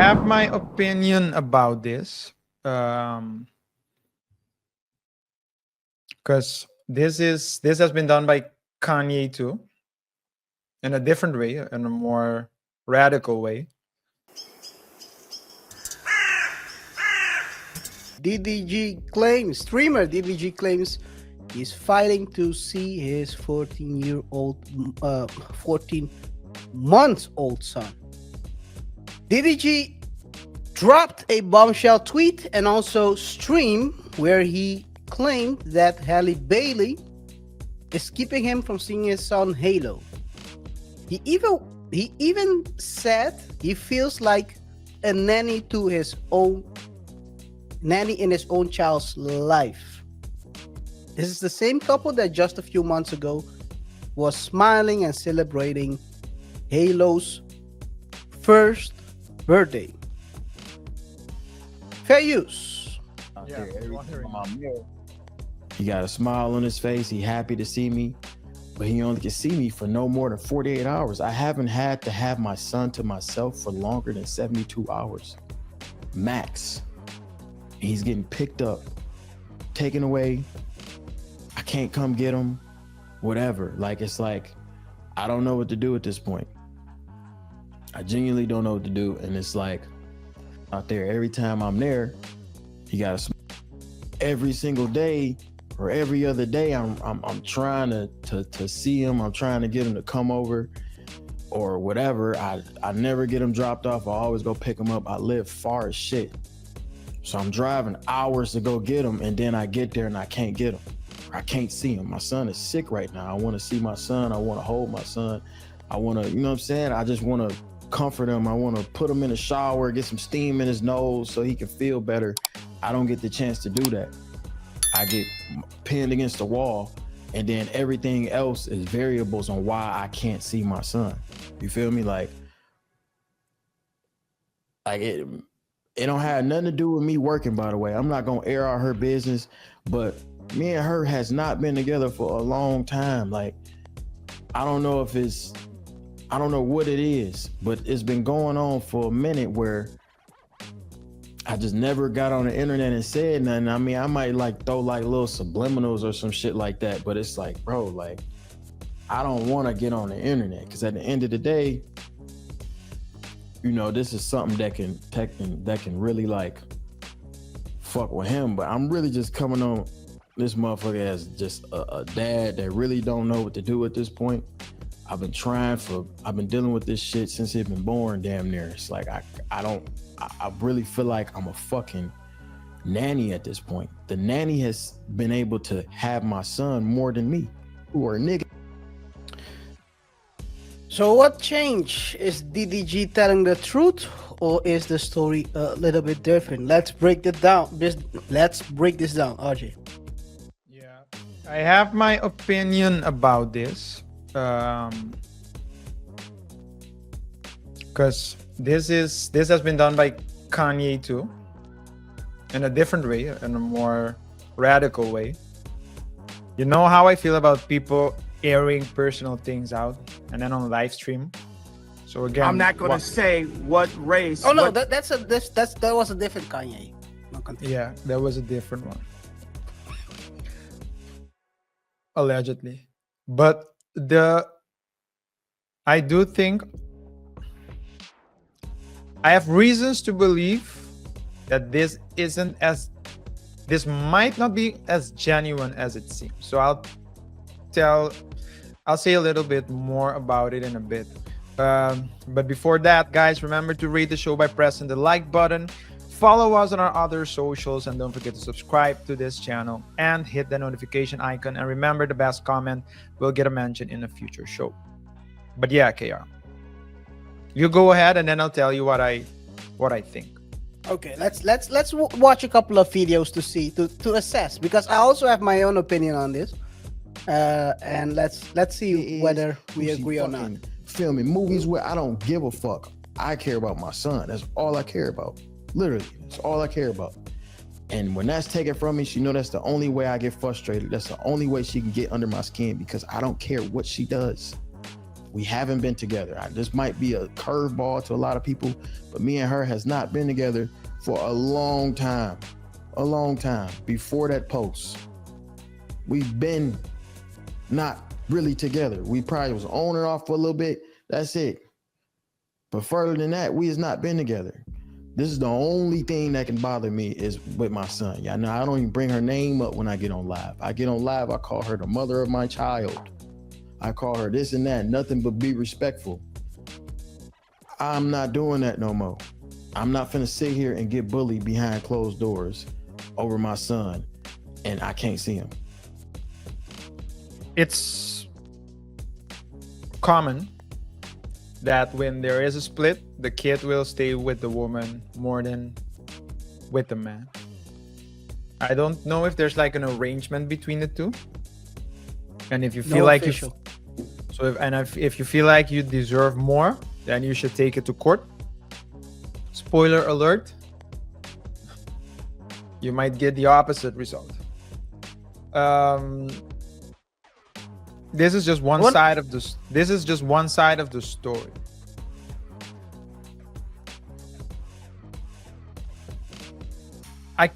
have my opinion about this. Because this has been done by Kanye too, in a different way, in a more radical way. Streamer DDG claims he's fighting to see his 14-month-old son. DDG dropped a bombshell tweet and also stream where he claimed that Halle Bailey is keeping him from seeing his son Halo. He even said he feels like a nanny in his own child's life. This is the same couple that just a few months ago was smiling and celebrating Halo's first birthday. Fair use. Yeah, he got a smile on his face. He happy to see me, but he only can see me for no more than 48 hours. I haven't had to have my son to myself for longer than 72 hours, max. He's getting picked up, taken away. I can't come get him, whatever. Like, it's like, I don't know what to do at this point. I genuinely don't know what to do. And it's like, out there, every time I'm there, he got a every single day or every other day, I'm trying to see him. I'm trying to get him to come over or whatever. I never get him dropped off. I always go pick him up. I live far as shit. So I'm driving hours to go get him, and then I get there and I can't get him. I can't see him. My son is sick right now. I want to see my son. I want to hold my son. I want to, you know what I'm saying? I just want to comfort him. I want to put him in the shower, get some steam in his nose so he can feel better. I don't get the chance to do that. I get pinned against the wall, and then everything else is variables on why I can't see my son. You feel me? Like it don't have nothing to do with me working, by the way. I'm not gonna air out her business, but me and her has not been together for a long time. Like, I don't know what it is, but it's been going on for a minute where I just never got on the internet and said nothing. I mean, I might like throw like little subliminals or some shit like that, but it's like, bro, like, I don't want to get on the internet, because at the end of the day, you know, this is something that can really like fuck with him. But I'm really just coming on this motherfucker as just a dad that really don't know what to do at this point. I've been dealing with this shit since he's been born, damn near. It's like I really feel like I'm a fucking nanny at this point. The nanny has been able to have my son more than me, who are niggas. So what changed? Is DDG telling the truth, or is the story a little bit different? Let's break it down. Let's break this down, RJ. Yeah, I have my opinion about this. Because this has been done by Kanye too, in a different way, in a more radical way. You know how I feel about people airing personal things out and then on live stream. So again, I'm not gonna say what race. Oh no, that was a different Kanye. No, yeah, that was a different one, allegedly. But I do think I have reasons to believe that this might not be as genuine as it seems. So I'll say a little bit more about it in a bit. But before that, guys, remember to rate the show by pressing the like button. Follow us on our other socials, and don't forget to subscribe to this channel and hit the notification icon. And remember, the best comment will get a mention in a future show. But yeah, KaiR, you go ahead, and then I'll tell you what I think. Okay, let's watch a couple of videos to see to assess, because I also have my own opinion on this. And let's see whether we agree or not. Filming movies where I don't give a fuck. I care about my son. That's all I care about. Literally, that's all I care about. And when that's taken from me, she know that's the only way I get frustrated. That's the only way she can get under my skin, because I don't care what she does. We haven't been together. This might be a curveball to a lot of people, but me and her has not been together for a long time. A long time. Before that post, we've been not really together. We probably was on and off for a little bit. That's it. But further than that, we has not been together. This is the only thing that can bother me is with my son. Y'all know I don't even bring her name up when I get on live. I get on live, I call her the mother of my child. I call her this and that, nothing but be respectful. I'm not doing that no more. I'm not finna sit here and get bullied behind closed doors over my son and I can't see him. It's common that when there is a split, the kid will stay with the woman more than with the man. I don't know if there's like an arrangement between the two. And if you feel like official. If you feel like you deserve more, then you should take it to court. Spoiler alert, you might get the opposite result. This is just one side of this. This is just one side of the story.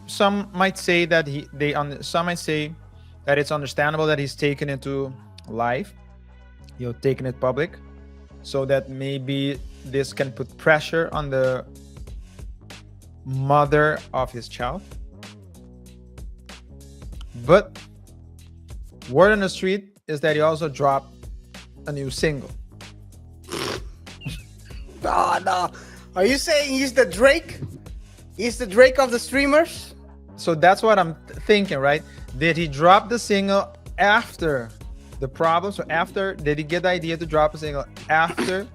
Some might say that some might say that it's understandable that he's taken it to live, taken it public, so that maybe this can put pressure on the mother of his child. But word on the street is that he also dropped a new single. No. Are you saying he's the Drake? He's the Drake of the streamers? So that's what I'm thinking, right? Did he drop the single after the problem? So did he get the idea to drop a single after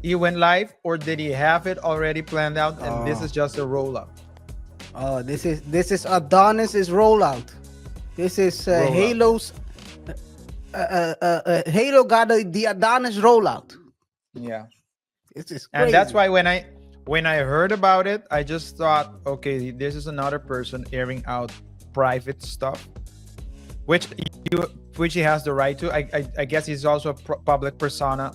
he went live, or did he have it already planned out and this is just a rollout? Oh, this is Adonis's rollout. This is Halo's. Halo got the Adonis rollout. Yeah, This is crazy. and that's why when I heard about it, I just thought, okay, this is another person airing out private stuff, which he has the right to. I guess he's also a public persona.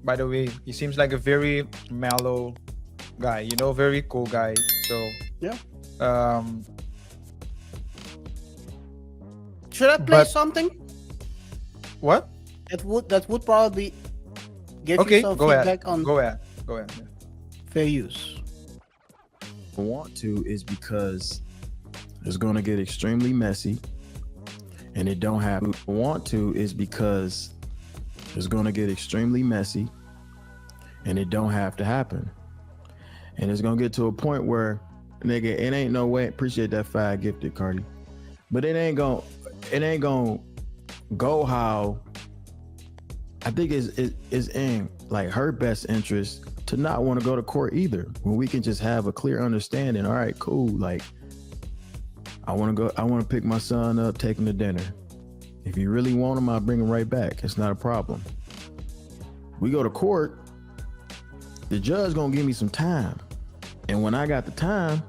By the way, he seems like a very mellow guy, very cool guy. So Yeah. Should I play something? What? That would probably get you some feedback on Go ahead. Yeah. fair use. I want to is because it's going to get extremely messy and it don't have to. Want to is because it's going to get extremely messy and it don't have to happen. And it's going to get to a point where, nigga, it ain't no way. Appreciate that 5 gifted, Cardi. But it ain't going to go how I think is in like her best interest to not want to go to court either, when we can just have a clear understanding. All right, cool. Like, I want to pick my son up, take him to dinner. If you really want him, I'll bring him right back. It's not a problem. We go to court, the judge gonna give me some time. And when I got the time,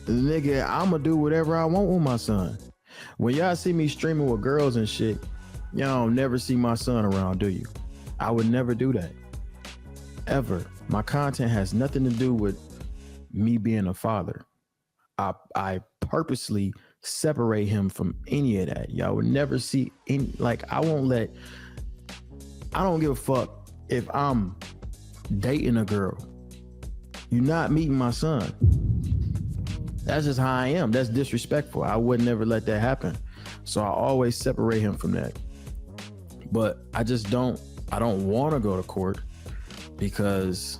the nigga, I'm gonna do whatever I want with my son. When y'all see me streaming with girls and shit, y'all don't never see my son around, do you? I would never do that. Ever. My content has nothing to do with me being a father. I purposely separate him from any of that. Y'all would never see any, like, I don't give a fuck if I'm dating a girl. You're not meeting my son. That's just how I am. That's disrespectful. I would never let that happen. So I always separate him from that. But I don't want to go to court because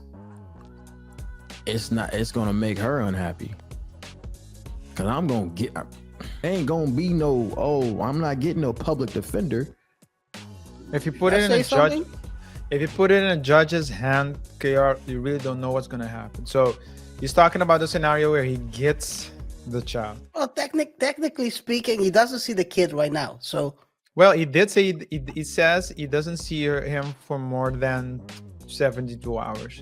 it's going to make her unhappy. Cause ain't gonna be no, I'm not getting no public defender. If you put it in a judge's hand, KaiR, you really don't know what's gonna happen. So he's talking about the scenario where he gets the child. Well, technically speaking, he doesn't see the kid right now. So, well, he did say he says he doesn't see him for more than 72 hours.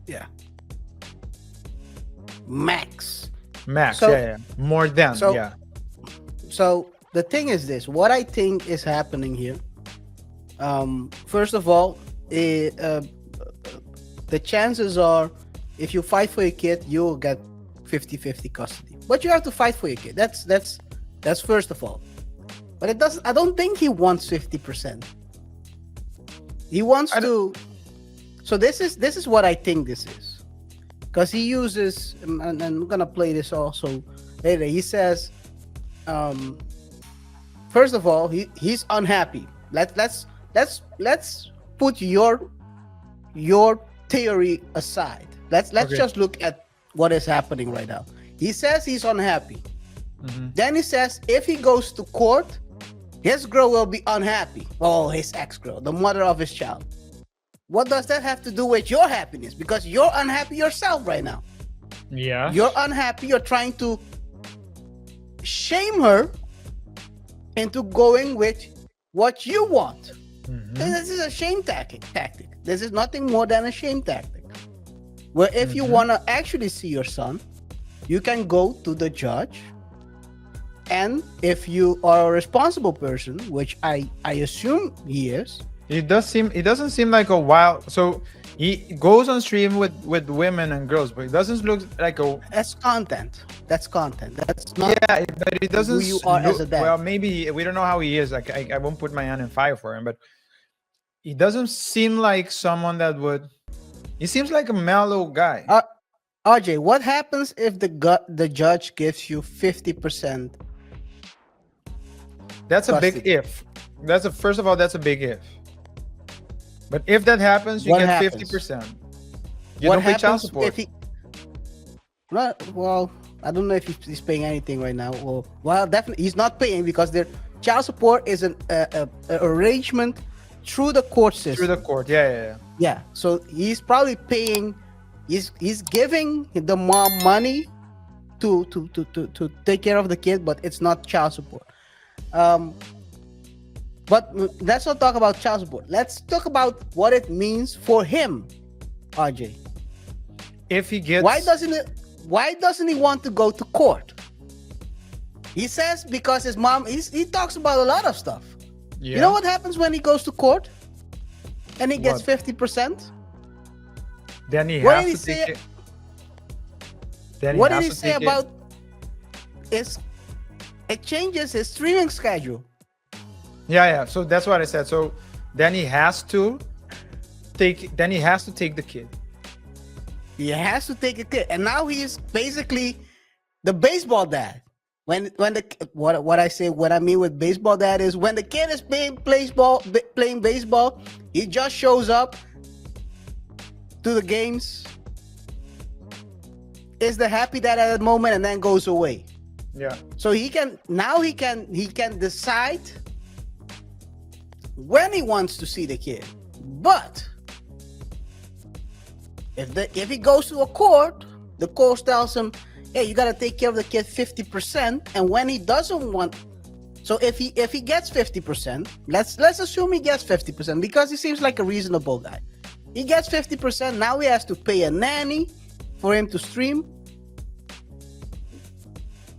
Yeah. Max. So, yeah. More than, So the thing is this, what I think is happening here First of all, the chances are, if you fight for your kid, you'll get 50-50 custody. But you have to fight for your kid. That's first of all. But it doesn't. I don't think he wants 50%. He wants to. So this is what I think this is, because he uses, and I'm gonna play this also later. He says, first of all, he's unhappy. Let's put your theory aside. Let's just look at what is happening right now. He says he's unhappy. Then he says if he goes to court, his girl will be unhappy. Oh, his ex-girl, the mother of his child. What does that have to do with your happiness? Because you're unhappy yourself right now. Yeah. You're unhappy. You're trying to shame her into going with what you want. This is a shame tactic. This is nothing more than a shame tactic. Where if you want to actually see your son, you can go to the judge. And if you are a responsible person, which I assume he is, It doesn't seem like a wild. So he goes on stream with women and girls, but it doesn't look like a. that's content. That's content. That's not. Yeah, but it doesn't. Who you are as a dad. Well, maybe we don't know how he is. Like I won't put my hand in fire for him, but he doesn't seem like someone that would. He seems like a mellow guy. RJ, what happens if the judge gives you 50%? That's a big custody? if. First of all, that's a big if. But if that happens, you What get happens? 50%. You don't pay child support. if he? Well, I don't know if he's paying anything right now. Well, definitely he's not paying, because their child support is an arrangement through the court system. Through the court, yeah. Yeah, so he's probably paying. He's giving the mom money to take care of the kid, but it's not child support. But let's not talk about child support. Let's talk about what it means for him, RJ. If he gets, Why doesn't he want to go to court? He says because his mom. He talks about a lot of stuff. Yeah. You know what happens when he goes to court, and he gets What? 50%? Then he What has did he to say? take it. Then What has did he to say take about it changes his streaming schedule? Yeah. So that's what I said. So then he has to take. Then he has to take the kid. He has to take a kid, and now he's basically the baseball dad. When the what I mean with baseball dad is when the kid is playing baseball, he just shows up to the games, is the happy dad at that moment, and then goes away. Yeah. So he can decide when he wants to see the kid. But if he goes to a court, the court tells him, hey, you got to take care of the kid 50%. And when he doesn't want, so if he gets 50%, let's assume he gets 50%, because he seems like a reasonable guy. He gets 50%. Now he has to pay a nanny for him to stream.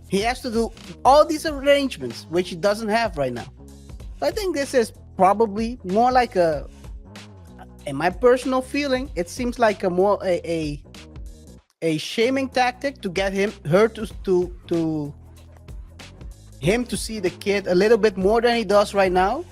He has to do all these arrangements, which he doesn't have right now. So I think this is probably more like in my personal feeling, it seems like a shaming tactic to get him to see the kid a little bit more than he does right now.